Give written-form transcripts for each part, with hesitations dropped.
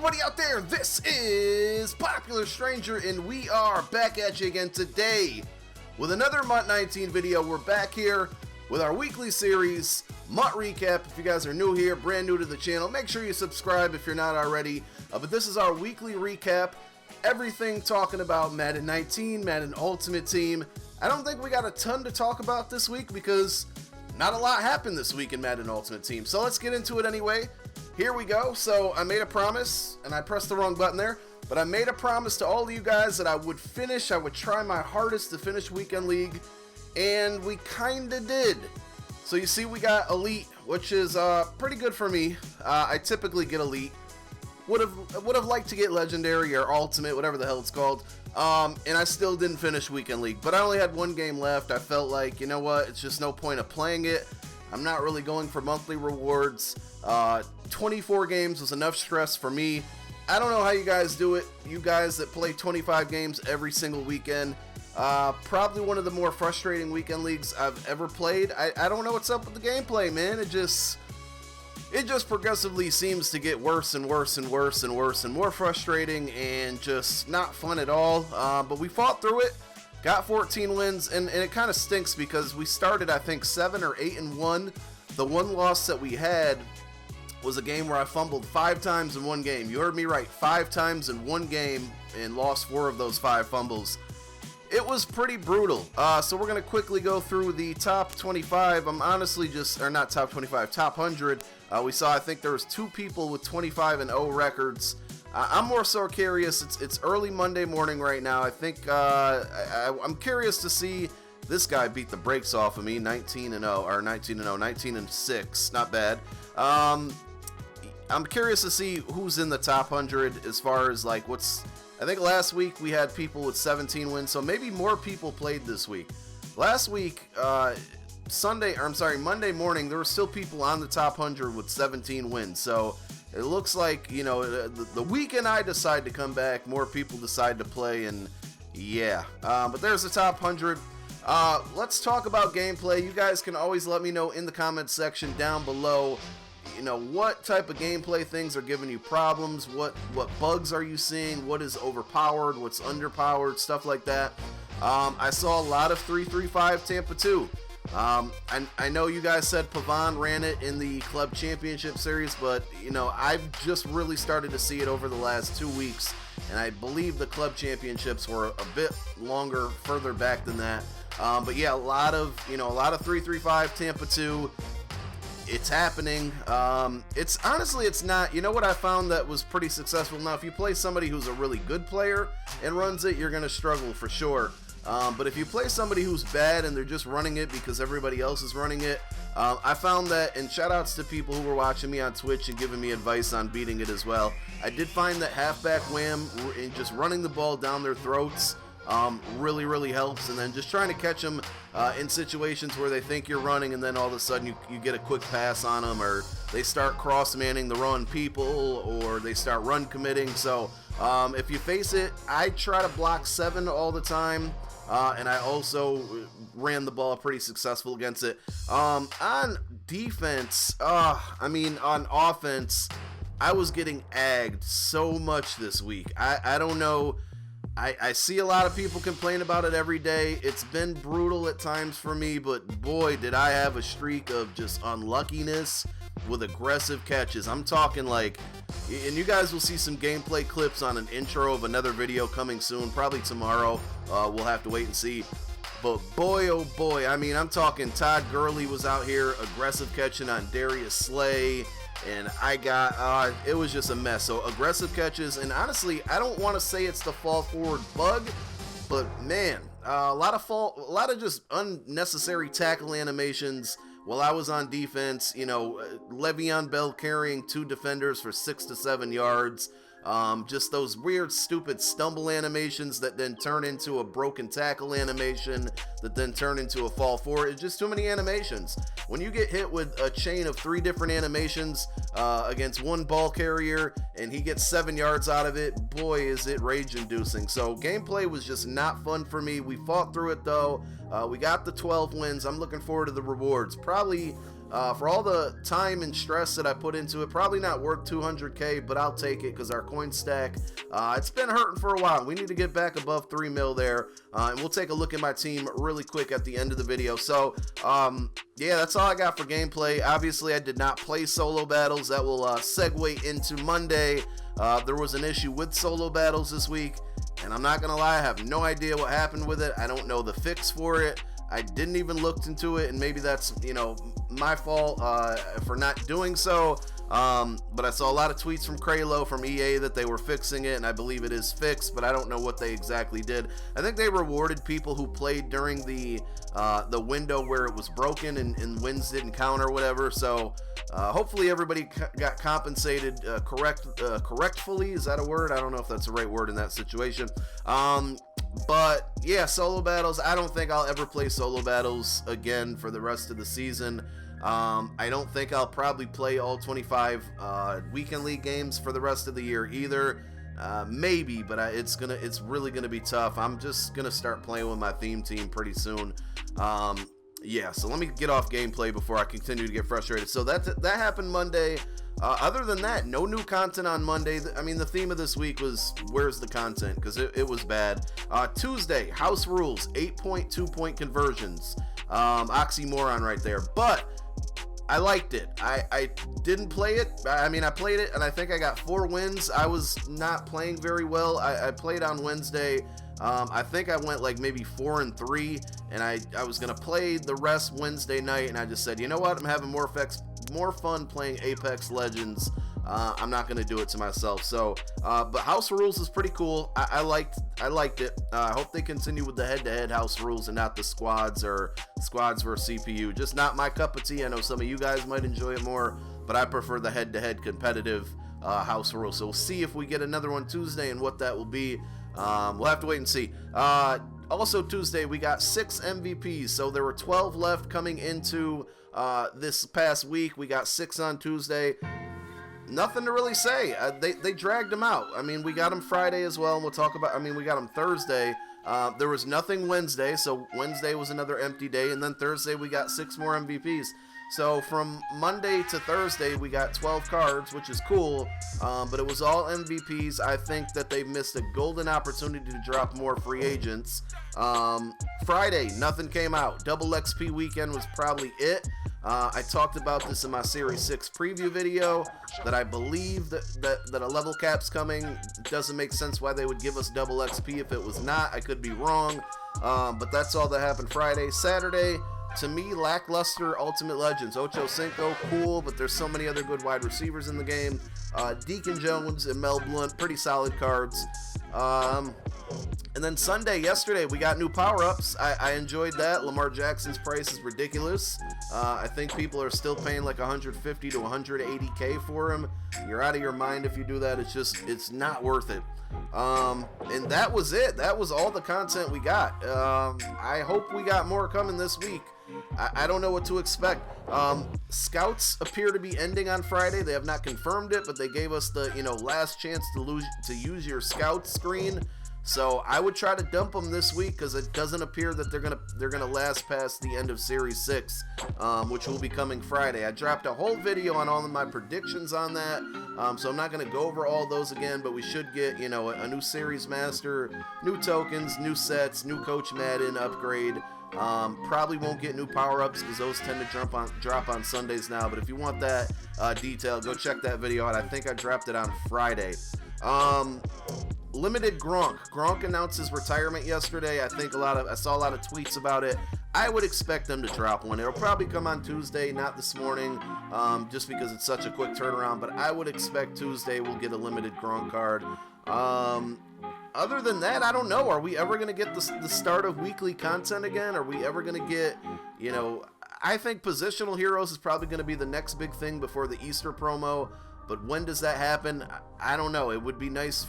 everybody out there, this is Popular Stranger, and we are back at you again today with another MUT 19 video. We're back here with our weekly series, MUT Recap. If you guys are new here, brand new to the channel, make sure you subscribe if you're not already. But this is our weekly recap, everything talking about Madden 19, Madden Ultimate Team. I don't think we got a ton to talk about this week because not a lot happened this week in Madden Ultimate Team. So let's get into it anyway. Here we go. So I made a promise, and I pressed the wrong button there, but I made a promise to all of you guys that I would try my hardest to finish Weekend League, and we kinda did. So you see we got Elite, which is pretty good for me. I typically get Elite. Would have liked to get Legendary or Ultimate, whatever the hell it's called, and I still didn't finish Weekend League, but I only had one game left. I felt like, you know what, it's just no point of playing it. I'm not really going for monthly rewards. 24 games was enough stress for me. I don't know how you guys do it. You guys that play 25 games every single weekend. Probably one of the more frustrating weekend leagues I've ever played. I don't know what's up with the gameplay, man. It just progressively seems to get worse and worse and worse and worse and more frustrating and just not fun at all. But we fought through it. Got 14 wins, and it kind of stinks because we started, I think, 7 or 8-1. The one loss that we had was a game where I fumbled 5 times in one game. You heard me right, 5 times in one game, and lost 4 of those 5 fumbles. It was pretty brutal. So we're going to quickly go through the top 25. I'm honestly just, or not top 25, top 100. We saw, I think there was 2 people with 25-0 records. I'm more so curious. It's early Monday morning right now. I think I'm curious to see. This guy beat the brakes off of me, 19-0 or 19-0, 19-6. Not bad. I'm curious to see who's in the top 100 as far as like what's. I think last week we had people with 17 wins, so maybe more people played this week. Last week, Monday morning, there were still people on the top 100 with 17 wins. So it looks like, you know, the weekend I decide to come back, more people decide to play, and yeah. But there's the top 100. Let's talk about gameplay. You guys can always let me know in the comments section down below, you know, what type of gameplay things are giving you problems, what bugs are you seeing, what is overpowered, what's underpowered, stuff like that. I saw a lot of 3-3-5 Tampa 2. I know you guys said Pavon ran it in the club championship series, but you know, I've just really started to see it over the last 2 weeks, and I believe the club championships were a bit longer, further back than that. But yeah, a lot of 3-3-5 Tampa 2. It's happening. It's honestly, it's not. You know what I found that was pretty successful? Now, if you play somebody who's a really good player and runs it, you're gonna struggle for sure. But if you play somebody who's bad and they're just running it because everybody else is running it, I found that, and shout outs to people who were watching me on Twitch and giving me advice on beating it as well. I did find that halfback wham and just running the ball down their throats really helps, and then just trying to catch them in situations where they think you're running, and then all of a sudden you get a quick pass on them, or they start cross-manning the wrong people, or they start run committing. So if you face it, I try to block 7 all the time, and I also ran the ball pretty successful against it. On defense, on offense, I was getting agged so much this week. I don't know. I see a lot of people complain about it every day. It's been brutal at times for me, but boy, did I have a streak of just unluckiness with aggressive catches. I'm talking like, and you guys will see some gameplay clips on an intro of another video coming soon, probably tomorrow. We'll have to wait and see. But boy, oh boy, I mean, I'm talking Todd Gurley was out here aggressive catching on Darius Slay, and I got, it was just a mess. So aggressive catches, and honestly, I don't want to say it's the fall forward bug, but man, a lot of just unnecessary tackle animations while I was on defense. You know, Le'Veon Bell carrying 2 defenders for 6 to 7 yards. Just those weird, stupid stumble animations that then turn into a broken tackle animation that then turn into a fall forward. It's just too many animations. When you get hit with a chain of 3 different animations against one ball carrier and he gets 7 yards out of it, boy, is it rage-inducing. So gameplay was just not fun for me. We fought through it though. We got the 12 wins. I'm looking forward to the rewards. Probably For all the time and stress that I put into it, probably not worth 200K, but I'll take it because our coin stack, it's been hurting for a while. We need to get back above 3 mil there, and we'll take a look at my team really quick at the end of the video. So, yeah, that's all I got for gameplay. Obviously, I did not play solo battles. That will segue into Monday. There was an issue with solo battles this week, and I'm not going to lie, I have no idea what happened with it. I don't know the fix for it. I didn't even look into it, and maybe that's, you know, my fault for not doing so. But I saw a lot of tweets from Kralo, from EA, that they were fixing it, and I believe it is fixed, but I don't know what they exactly did. I think they rewarded people who played during the window where it was broken and wins didn't count or whatever. So hopefully everybody got compensated correctfully. Is that a word? I don't know if that's the right word in that situation. But yeah, solo battles, I don't think I'll ever play solo battles again for the rest of the season. I don't think I'll probably play all 25 weekend league games for the rest of the year either. Maybe, but it's really gonna be tough. I'm just gonna start playing with my theme team pretty soon. Yeah, so let me get off gameplay before I continue to get frustrated. So that happened Monday. Other than that, no new content on Monday. I mean, the theme of this week was where's the content, because it was bad. Tuesday, house rules, 8.2-point conversions. Oxymoron right there, but I liked it. I didn't play it. I mean, I played it, and I think I got 4 wins. I was not playing very well. I played on Wednesday. I think I went like maybe 4-3, and I was going to play the rest Wednesday night, and I just said, you know what? I'm having more fun playing Apex Legends. I'm not going to do it to myself. So, but House Rules is pretty cool. I liked it. I hope they continue with the head-to-head House Rules and not the squads or squads versus CPU. Just not my cup of tea. I know some of you guys might enjoy it more, but I prefer the head-to-head competitive House Rules. So we'll see if we get another one Tuesday and what that will be. We'll have to wait and see. Also Tuesday, we got 6 MVPs. So there were 12 left coming into this past week. We got 6 on Tuesday. Nothing to really say. They dragged them out. I mean, we got them Friday as well, and we'll talk about, I mean, we got them Thursday. There was nothing Wednesday, so Wednesday was another empty day, and then Thursday we got 6 more MVPs. So from Monday to Thursday, we got 12 cards, which is cool, but it was all MVPs. I think that they missed a golden opportunity to drop more free agents. Friday, nothing came out. Double XP weekend was probably it. I talked about this in my Series 6 preview video, that I believe that a level cap's coming. It doesn't make sense why they would give us double XP if it was not. I could be wrong, but that's all that happened Friday. Saturday, to me, lackluster Ultimate Legends. Ocho Cinco, cool, but there's so many other good wide receivers in the game. Deacon Jones and Mel Blount, pretty solid cards. And then Sunday, yesterday, we got new power-ups. I enjoyed that. Lamar Jackson's price is ridiculous. I think people are still paying like 150 to 180K for him. You're out of your mind if you do that. It's not worth it. And that was it. That was all the content we got. I hope we got more coming this week. I don't know what to expect. Scouts appear to be ending on Friday. They have not confirmed it, but they gave us the last chance to use your scout screen. So I would try to dump them this week, because it doesn't appear that they're gonna last past the end of Series 6, which will be coming Friday. I dropped a whole video on all of my predictions on that, so I'm not gonna go over all those again, but we should get a new Series Master, new tokens, new sets, new Coach Madden upgrade. Probably won't get new power-ups because those tend to drop on Sundays now, but if you want that detail, go check that video out. I think I dropped it on Friday. Limited Gronk. Gronk announced his retirement yesterday. I saw a lot of tweets about it. I would expect them to drop one. It'll probably come on Tuesday, not this morning, just because it's such a quick turnaround, but I would expect Tuesday we'll get a limited Gronk card. Other than that, I don't know. Are we ever going to get the start of weekly content again? Are we ever going to get, I think Positional Heroes is probably going to be the next big thing before the Easter promo. But when does that happen? I don't know. It would be nice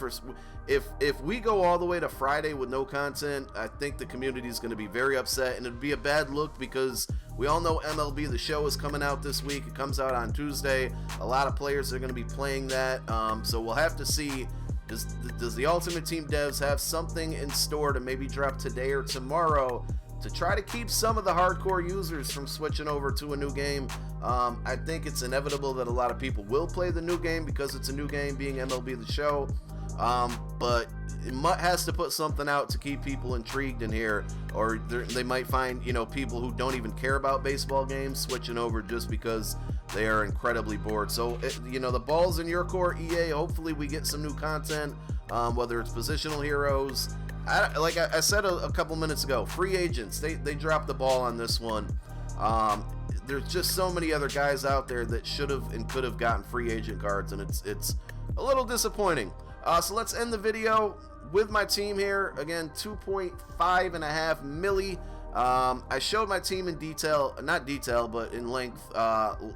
if we go all the way to Friday with no content. I think the community is going to be very upset, and it'd be a bad look because we all know MLB The Show is coming out this week. It comes out on Tuesday. A lot of players are going to be playing that, so we'll have to see. Does the Ultimate Team devs have something in store to maybe drop today or tomorrow to try to keep some of the hardcore users from switching over to a new game. I think it's inevitable that a lot of people will play the new game because it's a new game, being MLB The Show. But MUT has to put something out to keep people intrigued in here, or they might find, you know, people who don't even care about baseball games switching over just because they are incredibly bored. So, you know, the ball's in your court, EA. Hopefully we get some new content, whether it's positional heroes. Like I said a couple minutes ago, free agents, they dropped the ball on this one. There's just so many other guys out there that should have and could have gotten free agent cards, and it's a little disappointing. So let's end the video with my team here. Again, 2.5 milli. I showed my team in detail, not detail, but in length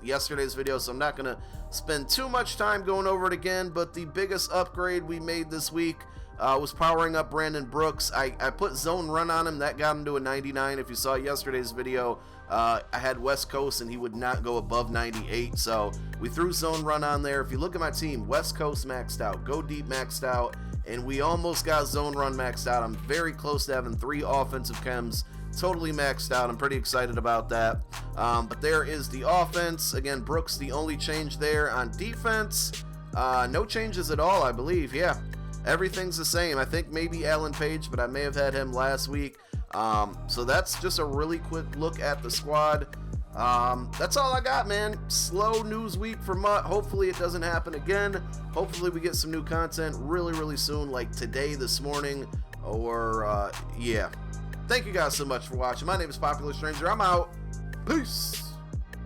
yesterday's video, so I'm not going to spend too much time going over it again. But the biggest upgrade we made this week was powering up Brandon Brooks. I put zone run on him. That got him to a 99. If you saw yesterday's video, I had West Coast and he would not go above 98, so we threw zone run on there. If you look at my team, West Coast maxed out, Go Deep maxed out, and we almost got zone run maxed out. I'm very close to having 3 offensive chems totally maxed out. I'm pretty excited about that. But there is the offense. Again, Brooks the only change there. On defense, no changes at all, I believe. Yeah, everything's the same. I think maybe Alan Page, but I may have had him last week. So that's just a really quick look at the squad. That's all I got, man. Slow news week for MUT. Hopefully it doesn't happen again. Hopefully we get some new content really soon, like today, this morning, or yeah. Thank you guys so much for watching. My name is Popular Stranger. I'm out. Peace.